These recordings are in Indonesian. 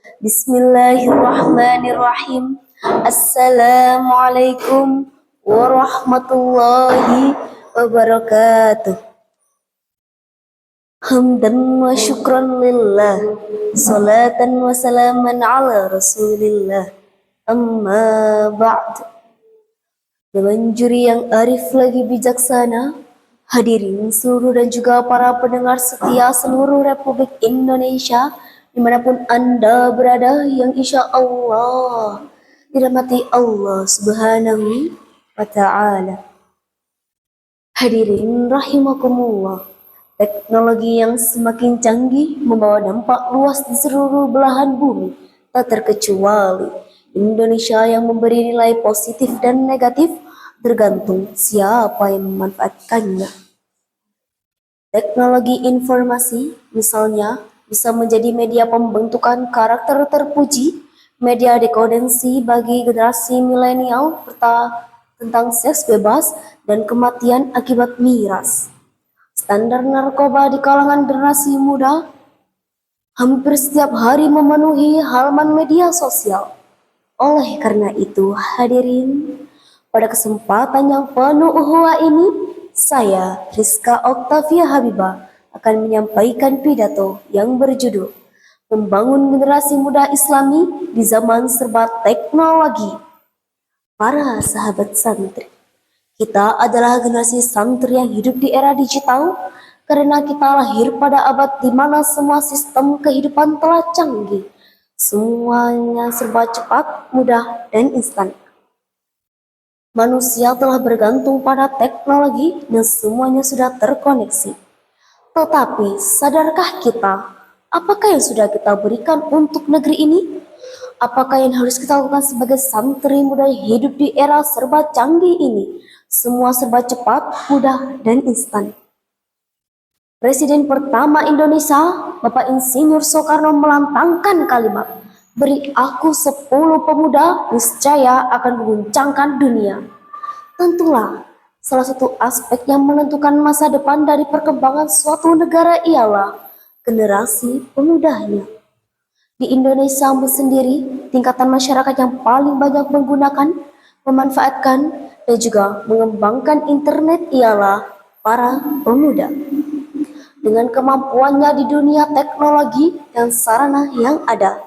Bismillahirrahmanirrahim. Assalamualaikum warahmatullahi wabarakatuh. Hamdan wa syukran lillah, salatan wa salaman ala rasulillah. Amma ba'd. Dengan juri yang arif lagi bijaksana, hadirin seluruh dan juga para pendengar setia seluruh Republik Indonesia dimanapun Anda berada, yang insya Allah dirahmati Allah Subhanahu wa Ta'ala. Hadirin rahimakumullah, teknologi yang semakin canggih membawa dampak luas di seluruh belahan bumi, tak terkecuali Indonesia, yang memberi nilai positif dan negatif tergantung siapa yang memanfaatkannya. Teknologi informasi misalnya bisa menjadi media pembentukan karakter terpuji, media dekodensi bagi generasi milenial tentang seks bebas dan kematian akibat miras. Standar narkoba di kalangan generasi muda hampir setiap hari memenuhi halaman media sosial. Oleh karena itu, hadirin, pada kesempatan yang penuh ukhuwah ini, saya, Rizka Oktavia Habibah, akan menyampaikan pidato yang berjudul Membangun Generasi Muda Islami di Zaman Serba Teknologi. Para sahabat santri, kita adalah generasi santri yang hidup di era digital karena kita lahir pada abad di mana semua sistem kehidupan telah canggih. Semuanya serba cepat, mudah, dan instan. Manusia telah bergantung pada teknologi dan semuanya sudah terkoneksi. Tetapi sadarkah kita, apakah yang sudah kita berikan untuk negeri ini? Apakah yang harus kita lakukan sebagai santri muda hidup di era serba canggih ini? Semua serba cepat, mudah, dan instan. Presiden pertama Indonesia, Bapak Insinyur Soekarno, melantangkan kalimat, "Beri aku 10 pemuda, niscaya akan mengguncangkan dunia." Tentulah, salah satu aspek yang menentukan masa depan dari perkembangan suatu negara ialah generasi pemudanya. Di Indonesia sendiri, tingkatan masyarakat yang paling banyak menggunakan, memanfaatkan, dan juga mengembangkan internet ialah para pemuda. Dengan kemampuannya di dunia teknologi dan sarana yang ada,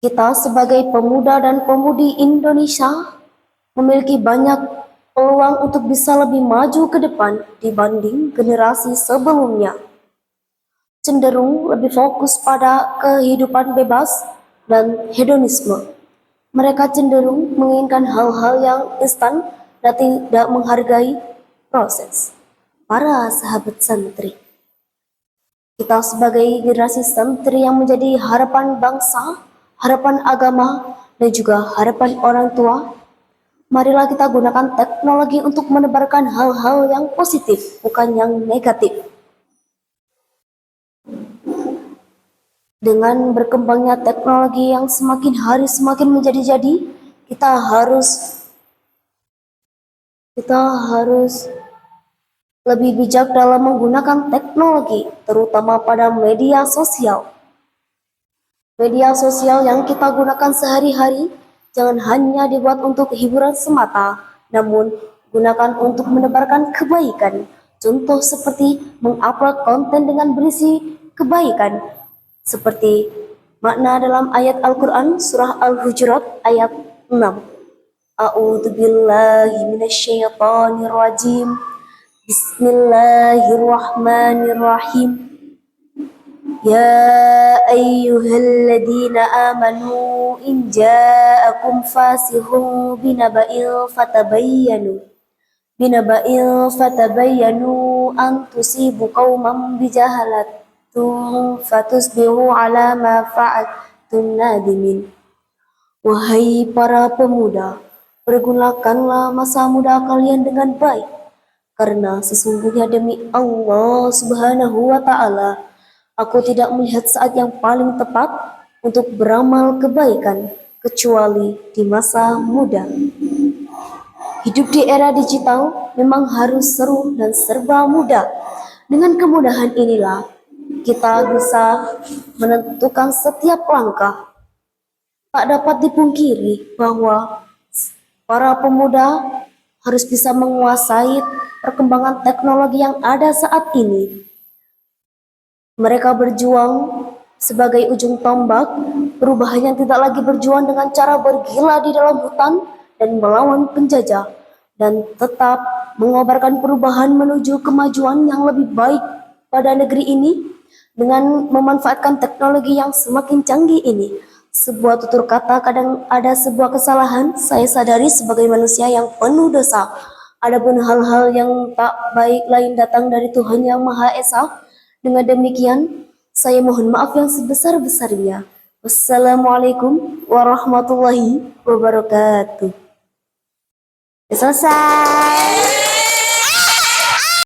kita sebagai pemuda dan pemudi Indonesia memiliki banyak peluang untuk bisa lebih maju ke depan dibanding generasi sebelumnya. Cenderung lebih fokus pada kehidupan bebas dan hedonisme. Mereka cenderung menginginkan hal-hal yang instan dan tidak menghargai proses. Para sahabat santri, kita sebagai generasi santri yang menjadi harapan bangsa, harapan agama, dan juga harapan orang tua, marilah kita gunakan teknologi untuk menebarkan hal-hal yang positif, bukan yang negatif. Dengan berkembangnya teknologi yang semakin hari semakin menjadi-jadi, kita harus lebih bijak dalam menggunakan teknologi, terutama pada media sosial. Media sosial yang kita gunakan sehari-hari jangan hanya dibuat untuk hiburan semata, namun gunakan untuk menebarkan kebaikan. Contoh seperti mengupload konten dengan berisi kebaikan, seperti makna dalam ayat Al-Quran surah Al-Hujurat ayat 6. A'udzu billahi minasyaitonir rajim. Bismillahirrahmanirrahim. Ya ayyuhalladzina amanu in ja'akum fasiqun binaba'in fatabayyanu an tusibu qauman bijahalatin fatusbihu ala ma fa'altum nadimin. Wahai para pemuda, pergunakanlah masa muda kalian dengan baik, karena sesungguhnya demi Allah Subhanahu wa Ta'ala, aku tidak melihat saat yang paling tepat untuk beramal kebaikan kecuali di masa muda. Hidup di era digital memang harus seru dan serba mudah. Dengan kemudahan inilah kita bisa menentukan setiap langkah. Tak dapat dipungkiri bahwa para pemuda harus bisa menguasai perkembangan teknologi yang ada saat ini. Mereka berjuang sebagai ujung tombak perubahan yang tidak lagi berjuang dengan cara bergila di dalam hutan dan melawan penjajah, dan tetap mengobarkan perubahan menuju kemajuan yang lebih baik pada negeri ini dengan memanfaatkan teknologi yang semakin canggih ini. Sebuah tutur kata, kadang ada sebuah kesalahan, saya sadari sebagai manusia yang penuh dosa. Adapun hal-hal yang tak baik lain datang dari Tuhan Yang Maha Esa. Dengan demikian, saya mohon maaf yang sebesar-besarnya. Wassalamualaikum warahmatullahi wabarakatuh. Selesai.